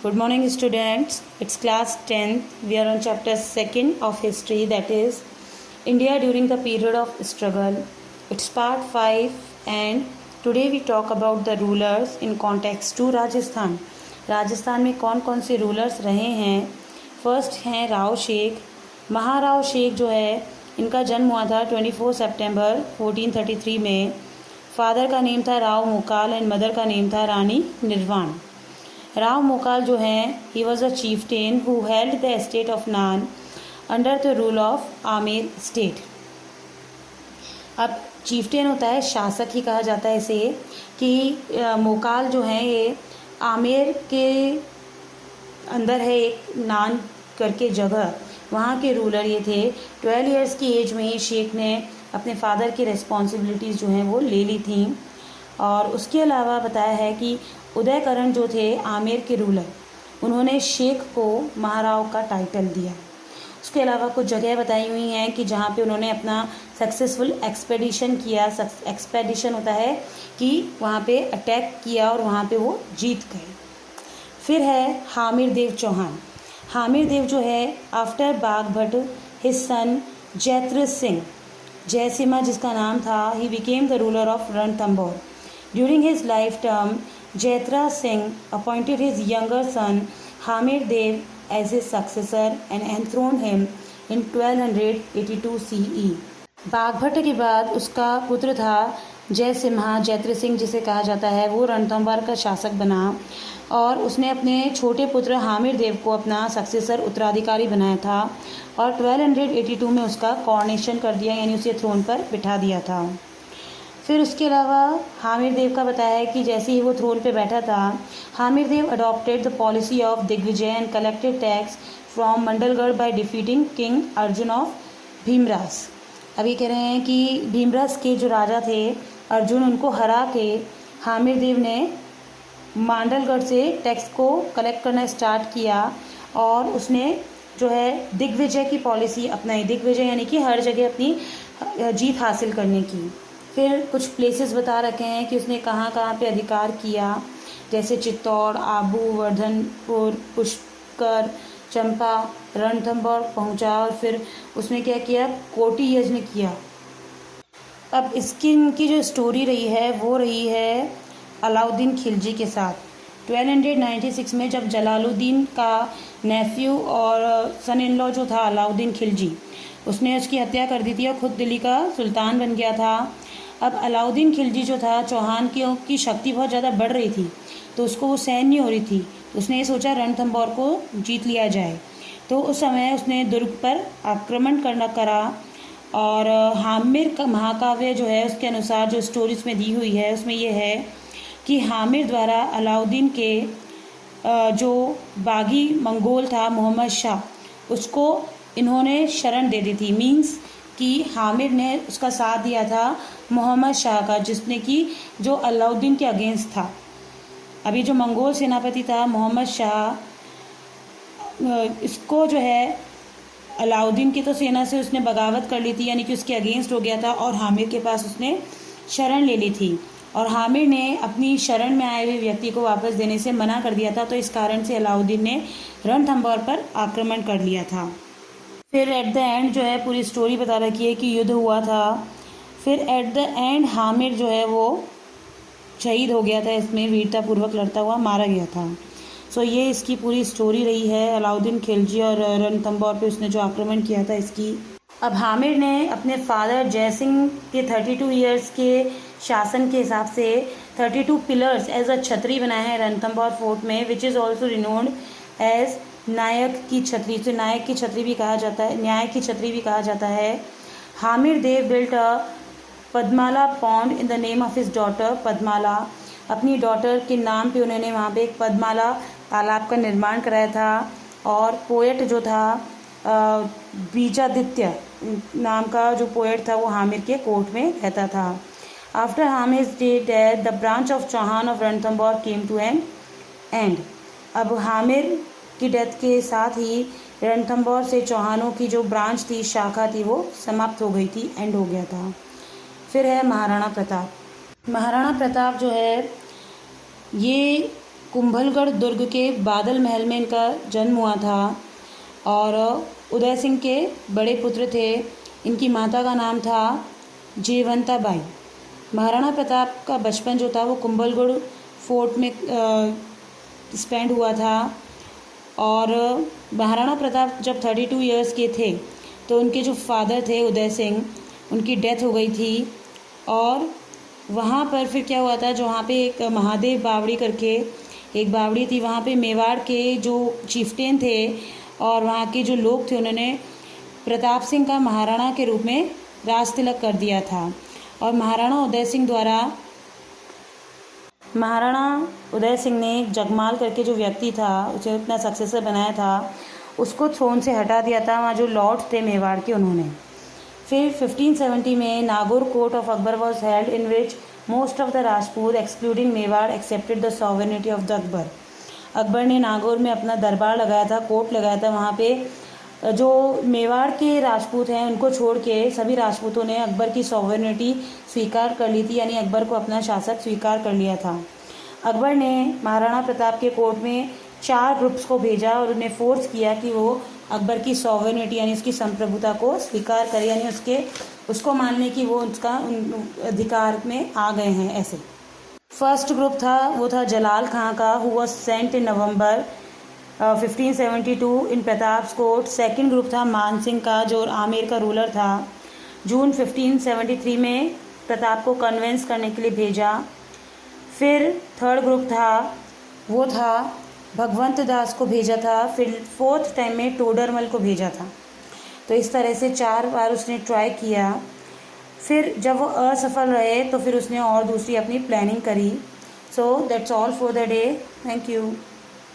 Good morning, students. It's class 10th. We are on chapter 2nd of history, that is India during the period of struggle. It's part 5, and today we talk about the rulers in context to Rajasthan. Rajasthan में कौन कौन से rulers रहे हैं. First हैं राव शेख. महाराव शेख जो है, इनका जन्म हुआ था 24 सितंबर 1433 में. फादर का नेम था राव मोकाल एंड मदर का नेम था रानी निर्वाण. राव मोकाल जो हैं, he was a chieftain who held the estate of Nan under the rule of Amer state. अब चीफ्टेन होता है शासक ही कहा जाता है इसे, कि मोकाल जो हैं ये आमेर के अंदर है एक नान करके जगह, वहाँ के रूलर ये थे. 12 इयर्स की एज में ही शेख ने अपने फादर की रिस्पॉन्सिबिलिटीज़ जो हैं वो ले ली थी. और उसके अलावा बताया है कि उदयकरण जो थे आमेर के रूलर, उन्होंने शेख को महाराव का टाइटल दिया. उसके अलावा कुछ जगह बताई हुई हैं कि जहाँ पे उन्होंने अपना सक्सेसफुल एक्सपेडिशन किया. एक्सपेडिशन होता है कि वहाँ पे अटैक किया और वहाँ पे वो जीत गए. फिर है हामिर देव चौहान. हामिर देव जो है, after Bagbhatt his son Jaitra Singh, Jaysimha जिसका नाम था, he became the ruler of Ranthambore. During his life term Jayatra Singh appointed his younger son Hamir Dev as his successor and enthroned him in 1282 CE. बाघभट्ट के बाद उसका पुत्र था जयसिम्हा, जैत्र सिंह जिसे कहा जाता है, वो रणथंभौर का शासक बना और उसने अपने छोटे पुत्र हामिर देव को अपना सक्सेसर उत्तराधिकारी बनाया था और 1282 में उसका कॉर्नेशन कर दिया, यानी उसे थ्रोन पर बिठा दिया था. फिर उसके अलावा हामिर देव का बताया है कि जैसे ही वो थ्रोन पे बैठा था, Hamir Dev adopted the policy of Digvijay and collected tax from Mandalgarh by defeating king Arjun of Bhimras. अभी कह रहे हैं कि भीमरास के जो राजा थे अर्जुन, उनको हरा के हामिर देव ने मांडलगढ़ से टैक्स को कलेक्ट करना स्टार्ट किया और उसने जो है दिग्विजय की पॉलिसी अपनाई. दिग्विजय यानी कि हर जगह अपनी जीत हासिल करने की. फिर कुछ प्लेसेस बता रखे हैं कि उसने कहाँ कहाँ पे अधिकार किया, जैसे चित्तौड़, आबू, वर्धनपुर, पुष्कर, चंपा, रणथंभौर पहुँचा और फिर उसने क्या किया, कोटि यज्ञ किया. अब इनकी जो स्टोरी रही है वो रही है अलाउद्दीन खिलजी के साथ. 1296 में जब जलालुद्दीन का नेफ्यू और सन इन लॉ जो था अलाउद्दीन खिलजी, उसने उसकी हत्या कर दी थी और ख़ुद दिल्ली का सुल्तान बन गया था. अब अलाउद्दीन खिलजी जो था, चौहान की शक्ति बहुत ज़्यादा बढ़ रही थी, तो उसको वो सहन नहीं हो रही थी. तो उसने ये सोचा रणथंभौर को जीत लिया जाए. तो उस समय उसने दुर्ग पर आक्रमण करा और हामिर का महाकाव्य जो है उसके अनुसार जो स्टोरी उसमें दी हुई है, उसमें ये है कि हामिर द्वारा अलाउद्दीन के जो बागी मंगोल था मोहम्मद शाह, उसको इन्होंने शरण दे दी थी. मीन्स कि हामिर ने उसका साथ दिया था मोहम्मद शाह का, जिसने कि जो अलाउद्दीन के अगेंस्ट था. अभी जो मंगोल सेनापति था मोहम्मद शाह, इसको जो है अलाउद्दीन की तो सेना से उसने बगावत कर ली थी, यानी कि उसके अगेंस्ट हो गया था और हामिर के पास उसने शरण ले ली थी. और हामिर ने अपनी शरण में आए हुए व्यक्ति को वापस देने से मना कर दिया था. तो इस कारण से अलाउद्दीन ने रणथंभौर पर आक्रमण कर लिया था. फिर एट द एंड जो है पूरी स्टोरी बता रखी है कि युद्ध हुआ था. फिर एट द एंड हामिर जो है वो शहीद हो गया था, इसमें वीरतापूर्वक लड़ता हुआ मारा गया था. सो ये इसकी पूरी स्टोरी रही है अलाउद्दीन खिलजी और रणथंभौर पे उसने जो आक्रमण किया था इसकी. अब हामिर ने अपने फादर जयसिंह के 32 इयर्स के शासन के हिसाब से 32 पिलर्स एज अ छतरी बनाए हैं रणथंभौर फोर्ट में, which is also renowned as Nayak की छतरी. से नायक की छतरी भी कहा जाता है, न्याय की छतरी भी कहा जाता है. Hamir Dev built a Padmala pond in the name of his daughter Padmala. अपनी डॉटर के नाम पे उन्होंने वहाँ पे एक पद्माला तालाब का निर्माण कराया था. और पोएट जो था बीजादित्य नाम का जो पोएट था वो हामिर के कोर्ट में रहता था. After Hamir death the branch of Chauhan of Ranthambore came to an end. अब हामिर की डेथ के साथ ही रणथंभौर से चौहानों की जो ब्रांच थी, शाखा थी, वो समाप्त हो गई थी, एंड हो गया था. फिर है महाराणा प्रताप. महाराणा प्रताप जो है ये कुंभलगढ़ दुर्ग के बादल महल में इनका जन्म हुआ था और उदय सिंह के बड़े पुत्र थे। इनकी माता का नाम था जयवंता बाई। महाराणा प्रताप का बचपन जो था वो कुंभलगढ़ फोर्ट में स्पेंड हुआ था और महाराणा प्रताप जब 32 इयर्स के थे तो उनके जो फादर थे उदय सिंह, उनकी डेथ हो गई थी। और वहाँ पर फिर क्या हुआ था, जो वहाँ पे एक महादेव बावड़ी करके एक बावड़ी थी, वहाँ पे मेवाड़ के जो चीफ्टेन थे और वहाँ के जो लोग थे उन्होंने प्रताप सिंह का महाराणा के रूप में राज तिलक कर दिया था। और महाराणा उदय सिंह ने जगमाल करके जो व्यक्ति था उसे अपना सक्सेसर बनाया था, उसको थ्रोन से हटा दिया था। वहाँ जो लॉर्ड थे मेवाड़ के उन्होंने। फिर 1570 में Nagaur court of Akbar was held in which most of the Rajput excluding Mewar accepted the sovereignty of the Akbar. Akbar ने नागौर में अपना दरबार लगाया था, कोर्ट लगाया था। वहाँ पे जो मेवाड़ के राजपूत हैं उनको छोड़ के सभी राजपूतों ने अकबर की सॉवरेनिटी स्वीकार कर ली थी, यानी अकबर को अपना शासक स्वीकार कर लिया था। अकबर ने महाराणा प्रताप के कोर्ट में 4 ग्रुप्स को भेजा और उन्हें फोर्स किया कि वो अकबर की सॉवरेनिटी यानी उसकी संप्रभुता को स्वीकार करे, यानी उसको मानने की वो उसका अधिकार में आ गए हैं ऐसे। फर्स्ट ग्रुप था वो था जलाल खां का, who was sent in November 1572 in Pratap's court. Second group था मान सिंह का जो आमेर का रूलर था। जून 1573 में प्रताप को कन्वेंस करने के लिए भेजा। फिर थर्ड ग्रुप था वो था भगवंत दास को भेजा था। फिर फोर्थ टाइम में टोडरमल को भेजा था। तो इस तरह से 4 बार उसने ट्राई किया। फिर जब वो असफल रहे तो फिर उसने और दूसरी अपनी प्लानिंग करी। So that's all for the day. Thank you.